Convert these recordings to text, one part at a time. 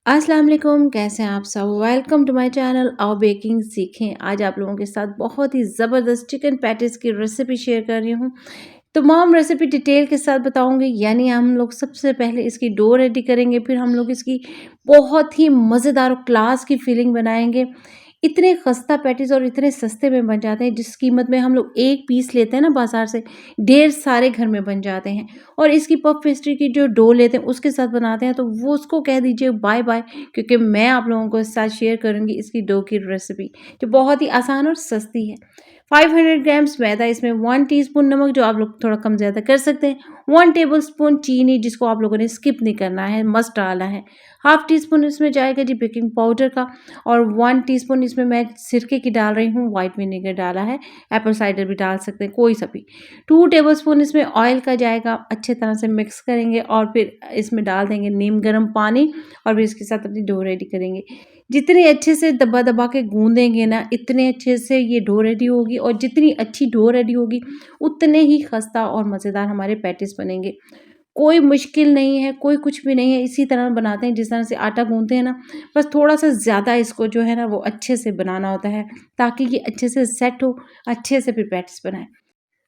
अस्सलाम वालेकुम, कैसे हैं आप सब? वेलकम टू माय चैनल आओ बेकिंग सीखें। आज आप लोगों के साथ बहुत ही ज़बरदस्त चिकन पैटीज़ की रेसिपी शेयर कर रही हूँ। तमाम रेसिपी डिटेल के साथ बताऊँगी, यानी हम लोग सबसे पहले इसकी डो रेडी करेंगे, फिर हम लोग इसकी बहुत ही मज़ेदार और क्लास की फीलिंग बनाएँगे। इतने खस्ता पैटीज़ और इतने सस्ते में बन जाते हैं, जिस कीमत में हम लोग 1 पीस लेते हैं ना बाज़ार से, ढेर सारे घर में बन जाते हैं। और इसकी पफ पेस्ट्री की जो डो लेते हैं उसके साथ बनाते हैं, तो वो उसको कह दीजिए बाय-बाय, क्योंकि मैं आप लोगों को साथ शेयर करूँगी इसकी डो की रेसिपी, जो बहुत ही आसान और सस्ती है। 500 ग्राम्स मैदा, इसमें 1 टीस्पून नमक, जो आप लोग थोड़ा कम ज़्यादा कर सकते हैं, 1 टेबलस्पून चीनी, जिसको आप लोगों ने स्किप नहीं करना है, मस्ट डालना है। हाफ टी स्पून इसमें जाएगा जी बेकिंग पाउडर का, और 1 टीस्पून इसमें मैं सिरके की डाल रही हूँ, व्हाइट विनेगर डाला है, एप्पल साइडर भी डाल सकते हैं, कोई सा भी। 2 टेबलस्पून इसमें ऑयल का जाएगा, अच्छे तरह से मिक्स करेंगे और फिर इसमें डाल देंगे नीम गर्म पानी, और फिर इसके साथ अपनी डो रेडी करेंगे। जितने अच्छे से दबा-दबा के गूँदेंगे ना, इतने अच्छे से ये डो रेडी होगी, और जितनी अच्छी डो रेडी होगी, उतने ही खस्ता और मज़ेदार हमारे पैटीज़ बनेंगे। कोई मुश्किल नहीं है, कोई कुछ भी नहीं है, इसी तरह बनाते हैं जिस तरह से आटा गूँथते हैं ना, बस थोड़ा-सा ज़्यादा इसको जो है ना वो अच्छे से बनाना होता है, ताकि ये अच्छे से सेट हो, अच्छे से फिर पैटीज़ बनाएँ।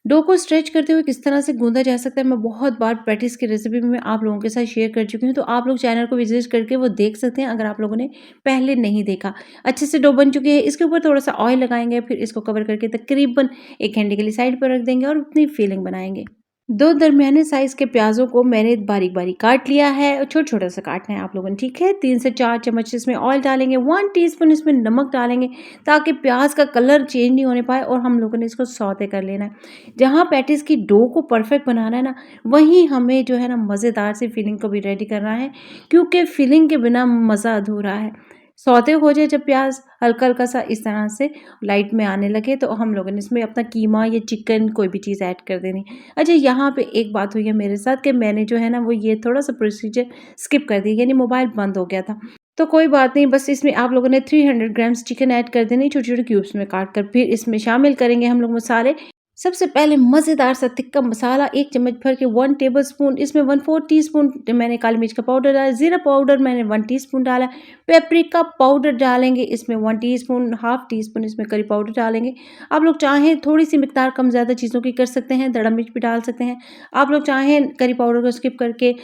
डो को स्ट्रेच करते हुए किस तरह से गूँधा जा सकता है, मैं बहुत बार पैटीज़ की रेसिपी में आप लोगों के साथ शेयर कर चुकी हूँ, तो आप लोग चैनल को विज़िट करके वो देख सकते हैं, अगर आप लोगों ने पहले नहीं देखा। अच्छे से डो बन चुकी है, इसके ऊपर थोड़ा-सा ऑयल लगाएँगे, फिर इसको कवर करके तकरीबन 1 घंटे के लिए साइड पर रख देंगे और अपनी फिलिंग बनाएँगे। 2 दरमियाने साइज़ के प्याज़ों को मैंने बारीक-बारीक काट लिया है, और छोटा-छोटा सा काटना है आप लोगों ने, ठीक है? 3 से 4 चम्मच इसमें ऑयल डालेंगे, 1 टीस्पून इसमें नमक डालेंगे, ताकि प्याज़ का कलर चेंज नहीं होने पाए, और हम लोगों ने इसको सौते कर लेना है। जहाँ पैटीज़ की डो को परफेक्ट बनाना है ना, वहीं हमें जो है ना मज़ेदार सी फिलिंग को भी रेडी करना है, क्योंकि फिलिंग के बिना मज़ा अधूरा है। सौते हो जाए जब प्याज़ हल्का-हल्का सा इस तरह से लाइट में आने लगे, तो हम लोगों ने इसमें अपना कीमा या चिकन कोई भी चीज़ ऐड कर देनी। अच्छा, यहाँ पे एक बात हुई है मेरे साथ कि मैंने जो है ना वो ये थोड़ा-सा प्रोसीजर स्किप कर दिया, यानी मोबाइल बंद हो गया था। तो कोई बात नहीं, बस इसमें आप लोगों ने 300 ग्राम्स चिकन ऐड कर देनी छोटे-छोटे क्यूब्स में काट कर। फिर इसमें शामिल करेंगे हम लोग मसाले। सबसे पहले मज़ेदार सा तिक्का मसाला 1 चम्मच भर के, 1 टेबलस्पून इसमें 1/4 टीस्पून मैंने काली मिर्च का पाउडर डाला, ज़ीरा पाउडर मैंने 1 टीस्पून डाला, पेपरिका पाउडर डालेंगे इसमें 1 टीस्पून, हाफ टीस्पून इसमें करी पाउडर डालेंगे। आप लोग चाहें थोड़ी-सी मिकदार कम ज़्यादा चीज़ों की कर सकते हैं, दड़ा मिर्च भी डाल सकते हैं। आप लोग चाहें करी पाउडर को स्किप करके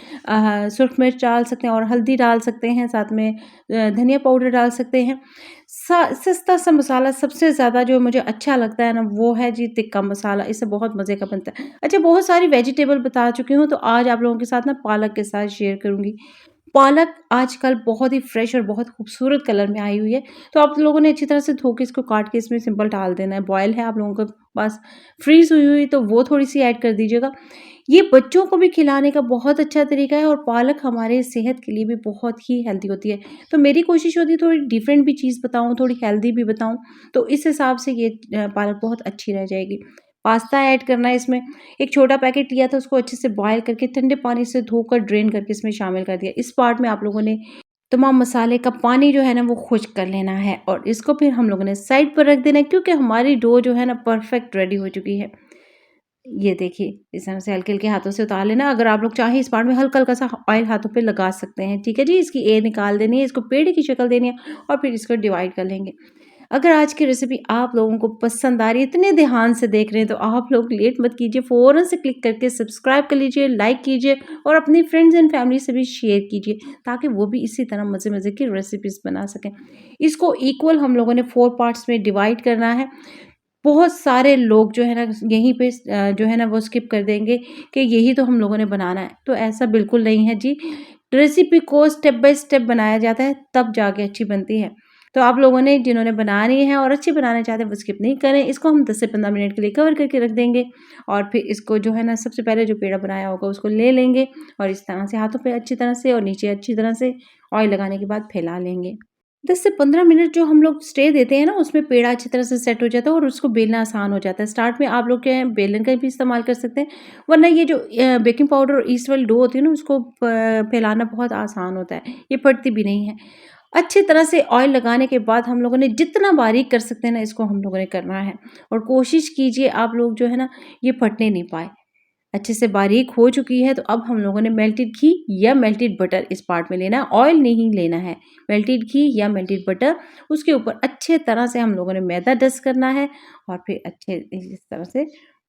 सुर्ख मिर्च डाल सकते हैं और हल्दी डाल सकते हैं, साथ में धनिया पाउडर डाल सकते हैं। सस्ता सा मसाला सबसे ज़्यादा जो मुझे अच्छा लगता है ना, वो है जी टिक्का मसाला, इससे बहुत मज़े का बनता है। अच्छा, बहुत सारी वेजिटेबल बता चुकी हूँ, तो आज आप लोगों के साथ ना पालक के साथ शेयर करूँगी। पालक आजकल बहुत ही फ्रेश और बहुत खूबसूरत कलर में आई हुई है, तो आप लोगों ने अच्छी तरह से धो के इसको काट के इसमें सिंपल डाल देना है। बॉयल है आप लोगों के पास फ्रीज़ हुई हुई, तो वो थोड़ी-सी ऐड कर दीजिएगा। ये बच्चों को भी खिलाने का बहुत अच्छा तरीका है, और पालक हमारे सेहत के लिए भी बहुत ही हेल्दी होती है। तो मेरी कोशिश होती है थोड़ी डिफरेंट भी चीज़ बताऊँ, थोड़ी हेल्दी भी बताऊँ, तो इस हिसाब से ये पालक बहुत अच्छी रह जाएगी। पास्ता ऐड करना है इसमें, एक छोटा पैकेट लिया था, उसको अच्छे से बॉयल करके ठंडे पानी से धोकर ड्रेन करके इसमें शामिल कर दिया। इस पार्ट में आप लोगों ने तमाम मसाले का पानी जो है ना वो खुश्क कर लेना है, और इसको फिर हम लोगों ने साइड पर रख देना है, क्योंकि हमारी डो जो है ना परफेक्ट रेडी हो चुकी है। ये देखिए, इस तरह से हल्के-हल्के हाथों से उतार लेना। अगर आप लोग चाहें इस पार्ट में हल्का-हल्का सा ऑयल हाथों पे लगा सकते हैं, ठीक है जी? इसकी एयर निकाल देनी है, इसको पेड़ की शक्ल देनी है, और फिर इसको डिवाइड कर लेंगे। अगर आज की रेसिपी आप लोगों को पसंद आ रही है, इतने ध्यान से देख रहे हैं, तो आप लोग लेट मत कीजिए, फ़ौरन से क्लिक करके सब्सक्राइब कर लीजिए, लाइक कीजिए, और अपनी फ्रेंड्स एंड फैमिली से भी शेयर कीजिए, ताकि वो भी इसी तरह मज़े-मज़े की रेसिपीज़ बना सकें। इसको इक्वल हम लोगों ने 4 पार्ट्स में डिवाइड करना है। बहुत सारे लोग जो है ना यहीं पे जो है ना वो स्किप कर देंगे कि यही तो हम लोगों ने बनाना है, तो ऐसा बिल्कुल नहीं है जी। रेसिपी को स्टेप बाय स्टेप बनाया जाता है, तब जाके अच्छी बनती है। तो आप लोगों ने जिन्होंने बनानी है और अच्छी बनाना चाहते हैं, वो स्किप नहीं करें। इसको हम 10 से 15 मिनट के लिए कवर करके रख देंगे, और फिर इसको जो है ना सबसे पहले जो पेड़ा बनाया होगा उसको ले लेंगे, और इस तरह से हाथों पे अच्छी तरह से और नीचे अच्छी तरह से ऑयल लगाने के बाद फैला लेंगे। 10 से 15 मिनट जो हम लोग स्टे देते हैं ना, उसमें पेड़ा अच्छी तरह से सेट हो जाता है, और उसको बेलना आसान हो जाता है। स्टार्ट में आप लोग क्या है, बेलन का भी इस्तेमाल कर सकते हैं, वरना ये जो बेकिंग पाउडर और ईस्ट वाली डो होती है ना, उसको फैलाना बहुत आसान होता है, ये फटती भी नहीं है। अच्छी तरह से ऑयल लगाने के बाद हम लोगों ने जितना बारीक कर सकते हैं ना, इसको हम लोगों ने करना है, और कोशिश कीजिए आप लोग जो है ना ये फटने नहीं पाए। अच्छे से बारीक हो चुकी है, तो अब हम लोगों ने मेल्टेड घी या मेल्टेड बटर इस पार्ट में लेना है, ऑयल नहीं लेना है। मेल्टेड घी या मेल्टेड बटर, उसके ऊपर अच्छे तरह से हम लोगों ने मैदा डस्ट करना है और फिर अच्छे इस तरह से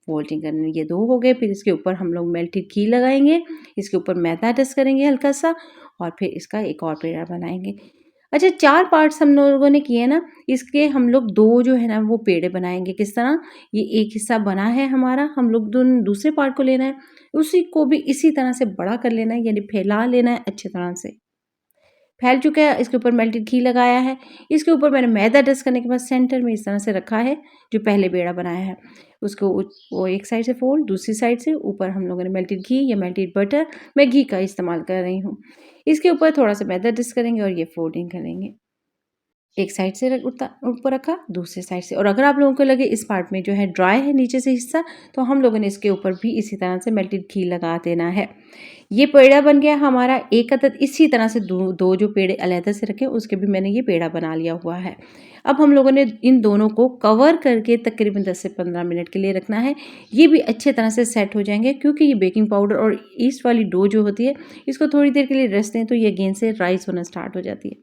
फोल्डिंग करनी है। ये 2 हो गए, फिर इसके ऊपर हम लोग मेल्टेड घी लगाएंगे, इसके ऊपर मैदा डस्ट करेंगे हल्का सा और फिर इसका एक और पेड़ा बनाएंगे। अच्छा, 4 पार्ट्स हम लोगों ने किए ना, इसके हम लोग 2 जो है ना वो पेड़े बनाएँगे। किस तरह? ये एक हिस्सा बना है हमारा, हम लोग दूसरे पार्ट को लेना है, उसी को भी इसी तरह से बड़ा कर लेना है, यानी फैला लेना है अच्छी तरह से। फैल चुका है, इसके ऊपर मेल्टेड घी लगाया है, इसके ऊपर मैंने मैदा डस्ट करने के बाद सेंटर में इस तरह से रखा है, जो पहले पेड़ा बनाया है। उसको वो एक साइड से फोल्ड, दूसरी साइड से ऊपर हम लोगों ने मेल्टेड घी या मेल्टेड बटर, मैं घी का इस्तेमाल कर रही हूँ। इसके ऊपर थोड़ा-सा मैदा डस्ट करेंगे और ये फोल्डिंग करेंगे। एक साइड से ऊपर रखा, दूसरे साइड से। और अगर आप लोगों को लगे इस पार्ट में जो है ड्राई है नीचे से हिस्सा, तो हम लोगों ने इसके ऊपर भी इसी तरह से मेल्टेड घी लगा देना है। ये पेड़ा बन गया हमारा। एक अदद इसी तरह से दो जो पेड़े अलहदा से रखे उसके भी मैंने ये पेड़ा बना लिया हुआ है। अब हम लोगों ने इन दोनों को कवर करके तकरीबन 10 से 15 मिनट के लिए रखना है। ये भी अच्छे तरह से सेट हो जाएंगे, क्योंकि ये बेकिंग पाउडर और ईस्ट वाली डो जो होती है, इसको थोड़ी देर के लिए रेस्ट दें तो ये गेंद से राइस होना स्टार्ट हो जाती है।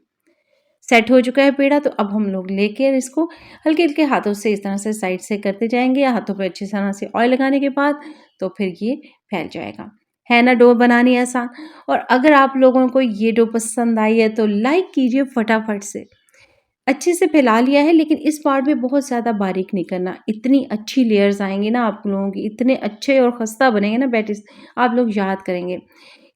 सेट हो चुका है पेड़ा, तो अब हम लोग लेके इसको हल्के-हल्के हाथों से इस तरह से साइड से करते जाएँगे, या हाथों पे अच्छी तरह से ऑयल लगाने के बाद तो फिर ये फैल जाएगा। है ना डो बनानी आसान। और अगर आप लोगों को ये डो पसंद आई है तो लाइक कीजिए फटाफट से। अच्छे से फैला लिया है, लेकिन इस पार्ट में बहुत ज़्यादा बारीक नहीं करना। इतनी अच्छी लेयर्स आएँगी ना आप लोगों की, इतने अच्छे और खस्ता बनेंगे ना पैटीज़, आप लोग याद करेंगे।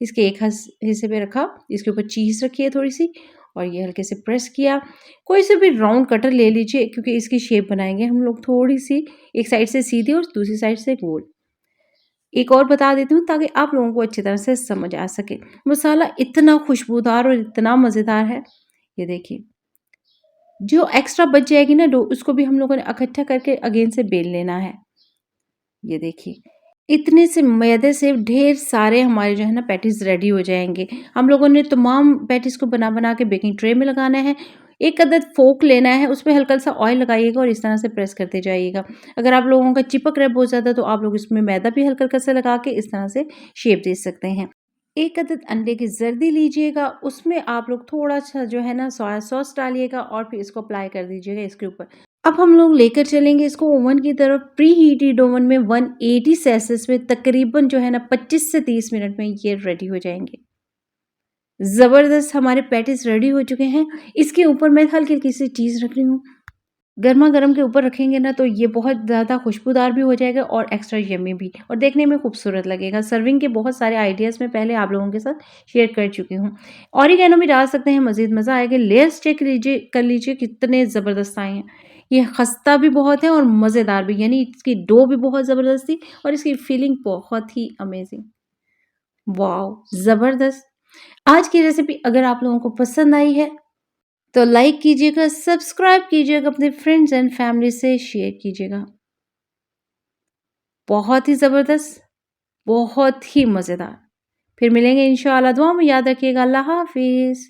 इसके एक हिस्से पे रखा, इसके ऊपर चीज़ रखी है थोड़ी-सी और ये हल्के से प्रेस किया। कोई सा भी राउंड कटर ले लीजिए, क्योंकि इसकी शेप बनाएँगे हम लोग थोड़ी-सी, एक साइड से सीधी और दूसरी साइड से गोल। एक और बता देती हूँ ताकि आप लोगों को अच्छी तरह से समझ आ सके। मसाला इतना खुशबूदार और इतना मज़ेदार है, ये देखिए। जो एक्स्ट्रा बच जाएगी ना डो, उसको भी हम लोगों ने इकट्ठा करके अगेन से बेल लेना है। ये देखिए, इतने से मैदे से ढेर सारे हमारे जो है ना पैटीज़ रेडी हो जाएँगे। हम लोगों ने तमाम पैटीज़ को बना-बना के बेकिंग ट्रे में लगाना है। एक अदद फ़ोर्क लेना है, उसमें हल्का-सा ऑयल लगाइएगा और इस तरह से प्रेस करते जाइएगा। अगर आप लोगों का चिपक रहा है बहुत ज़्यादा, तो आप लोग इसमें मैदा भी हल्का-हल्का सा लगा के इस तरह से शेप दे सकते हैं। एक अदद अंडे की जर्दी लीजिएगा, उसमें आप लोग थोड़ा-सा जो है ना सोया सॉस डालिएगा और फिर इसको अप्लाई कर दीजिएगा इसके ऊपर। अब हम लोग लेकर चलेंगे इसको ओवन की तरफ। प्री हीटेड ओवन में 180 सेल्सियस में तकरीबन जो है ना 25 से 30 मिनट में ये रेडी हो जाएंगे। ज़बरदस्त हमारे पैटीज रेडी हो चुके हैं। इसके ऊपर मैं हल्की-हल्की सी चीज़ रख रही हूँ। गरमा-गरम के ऊपर रखेंगे ना तो ये बहुत ज़्यादा खुशबूदार भी हो जाएगा और एक्स्ट्रा यम्मी भी, और देखने में खूबसूरत लगेगा। सर्विंग के बहुत सारे आइडियाज़ मैं पहले आप लोगों के साथ शेयर कर चुकी हूँ। ऑरिगैनो भी डाल सकते हैं, मज़ीद मज़ा आएगा। लेयर्स चेक कर लीजिए कितने ज़बरदस्त आए हैं। ये खस्ता भी बहुत है और मज़ेदार भी, यानी इसकी डो भी बहुत ज़बरदस्त थी और इसकी फीलिंग बहुत ही अमेज़िंग। वॉव! ज़बरदस्त। आज की रेसिपी अगर आप लोगों को पसंद आई है तो लाइक कीजिएगा, सब्सक्राइब कीजिएगा, अपने फ्रेंड्स एंड फैमिली से शेयर कीजिएगा। बहुत ही ज़बरदस्त, बहुत ही मज़ेदार। फिर मिलेंगे इंशाअल्लाह। दुआ में याद रखिएगा। अल्लाह हाफ़िज़।